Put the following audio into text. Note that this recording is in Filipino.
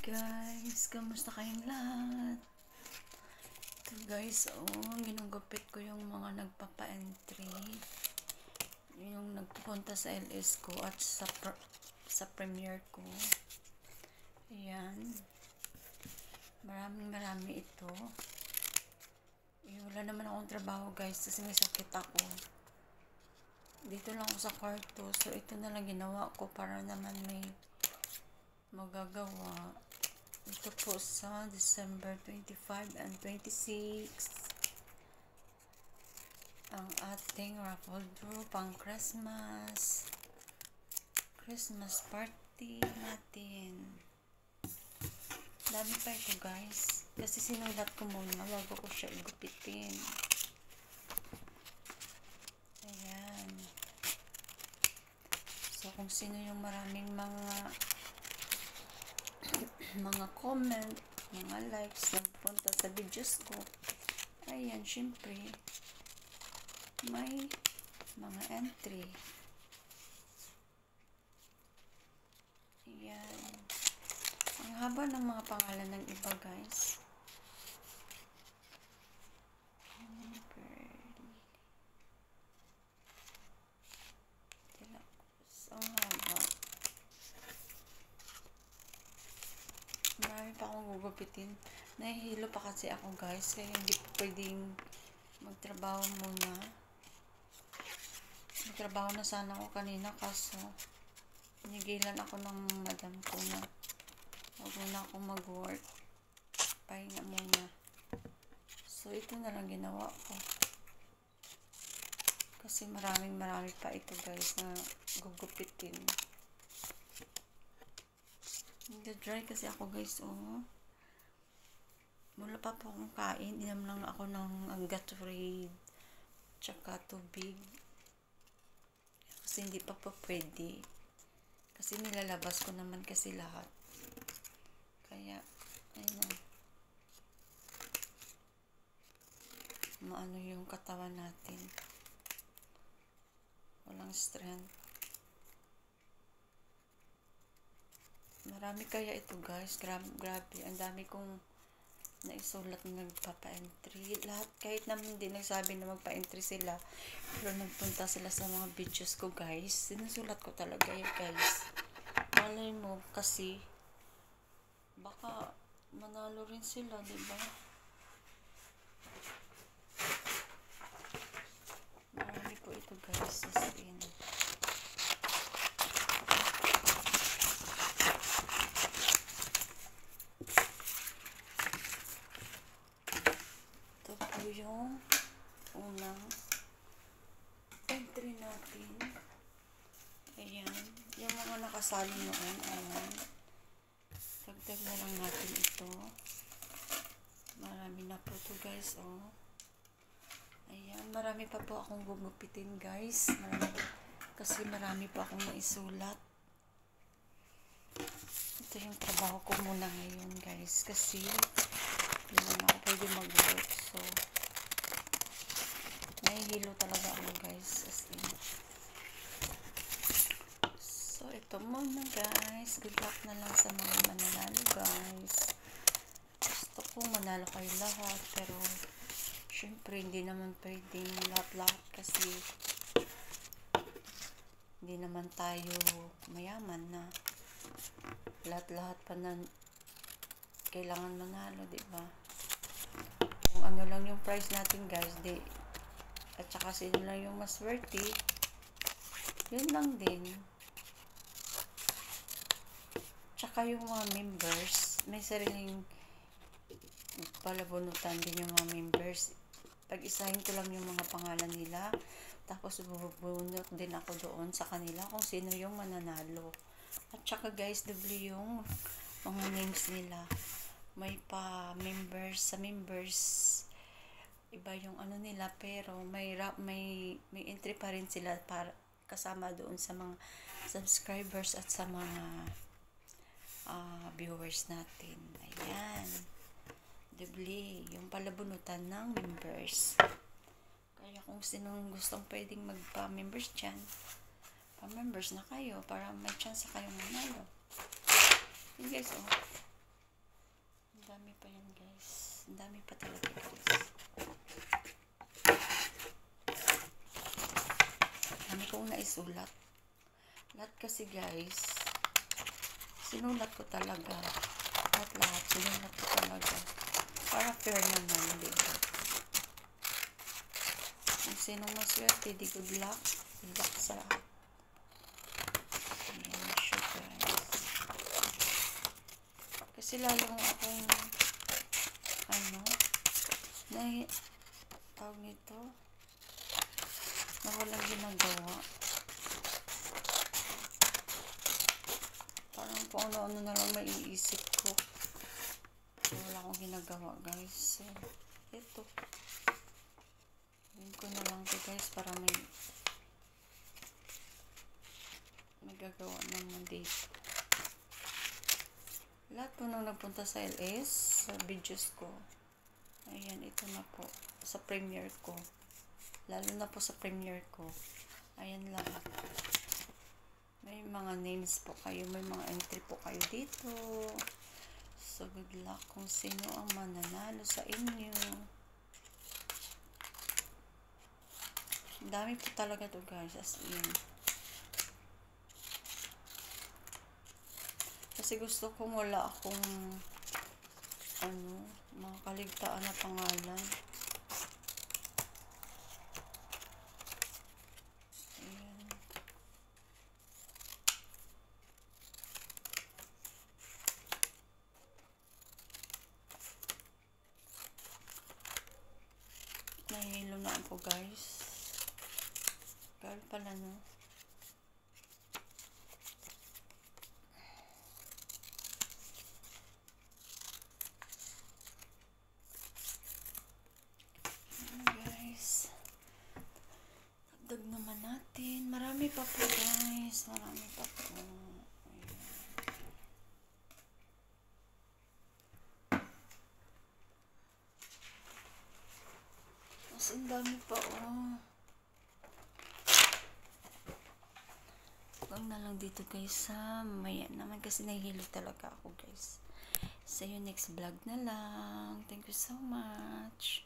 Guys, kamusta kayong lahat? Ito guys, ginugupit ko yung mga nagpapa-entry, yung nagpupunta sa LS ko at sa premiere ko. Ayan, marami ito. Wala naman akong trabaho guys kasi may sakit ako. Dito lang ako sa kwarto, so ito na lang ginawa ko para naman may magagawa. Ito po sa December 25 and 26 ang ating raffle draw pang Christmas party natin. Dami pa ito guys kasi sinulat ko muna bago ko siya igupitin. Ayan, so kung sino yung maraming mga comment, mga likes na punta sa videos ko, ayan, syempre may mga entry. Ayan, ang haba ng mga pangalan ng iba guys. Ang haba. Marami pa akong gugupitin. Nahihilo pa kasi ako guys, kaya hindi pa pwedeng magtrabaho muna. Magtrabaho na sana ako kanina kaso pinigilan ako ng madam ko na huwag muna akong mag-work, pahinga muna. So ito na lang ginawa ko kasi marami pa ito guys na gugupitin. Nag-dry kasi ako guys, wala pa po akong kain, inam lang ako ng Gatorade tsaka tubig kasi hindi pa pwede kasi nilalabas ko naman kasi lahat, kaya ayun na, maano yung katawan natin, walang strength. Marami kaya ito guys, grabe, ang dami kong naisulat na nagpapa-entry. Lahat, kahit naman hindi nagsabi na magpa-entry sila, pero nagpunta sila sa mga videos ko guys. Sinusulat ko talaga yun guys. Malay mo kasi, baka manalo rin sila, diba? Marami po ito guys, as in. Yung unang entry natin, ayan, yung mga nakasali noon, ayan, dagdag na lang natin ito. Marami na po ito guys, ayan, marami pa po akong gugupitin guys, kasi marami pa akong naisulat. Ito yung trabaho ko muna ngayon guys kasi hindi naman ako pwede mag-work, so nahihilo talaga ako guys, as in. So ito muna guys, good luck na lang sa mga mananalo guys. Gusto ko manalo kayo lahat, pero syempre hindi naman pwedeng lahat kasi hindi naman tayo mayaman na lahat pa na kailangan manalo, diba? Kung ano lang yung price natin guys, at saka sino lang yung mas worthy, yun lang din. Tsaka yung mga members, may sariling palabunutan din yung mga members. Pag-isahin ko lang yung mga pangalan nila, tapos bubunot din ako doon sa kanila kung sino yung mananalo. At saka guys, doble yung mga names nila. May pa members, sa members iba yung ano nila, pero may entry pa rin sila para kasama doon sa mga subscribers at sa mga viewers natin. Ayan, doble yung palabunutan ng members. Kaya kung sinong gustong pwedeng magpa-members dyan, pa-members na kayo para may chance kayong manalo. Yun guys, pa yan guys. Ang dami pa talaga guys. Dami kong naisulat. Lahat kasi guys, sinulat ko talaga. Lahat sinulat ko talaga. Para fair naman, diba? Kung sinong maswerte, di good luck. Good luck sa lahat. Ayan siya guys. Kasi lalong akong tawag nito na walang ginagawa. Parang kung ano-ano na lang maiisip ko. Wala akong ginagawa guys. So, ito. Gawin ko na lang ito guys para may magagawa naman dito. Lahat po nung nagpunta sa LS, sa videos ko, ayan, ito na po, sa premiere ko. Lalo na po sa premiere ko. Ayan lang. May mga names po kayo, may mga entry po kayo dito. So, good luck kung sino ang mananalo sa inyo. Ang dami po talaga to guys, as in. Kasi gusto kong wala akong mga kaligtaan na pangalan. Ayan. Nahihilo na ako guys. Girl pala no. Dagdag naman natin. Marami pa po guys. Marami pa po. Ayan. Mas ang dami pa oh. Huwag na lang dito guys ha. Maya naman kasi nahihilo talaga ako guys. See you next vlog na lang. Thank you so much.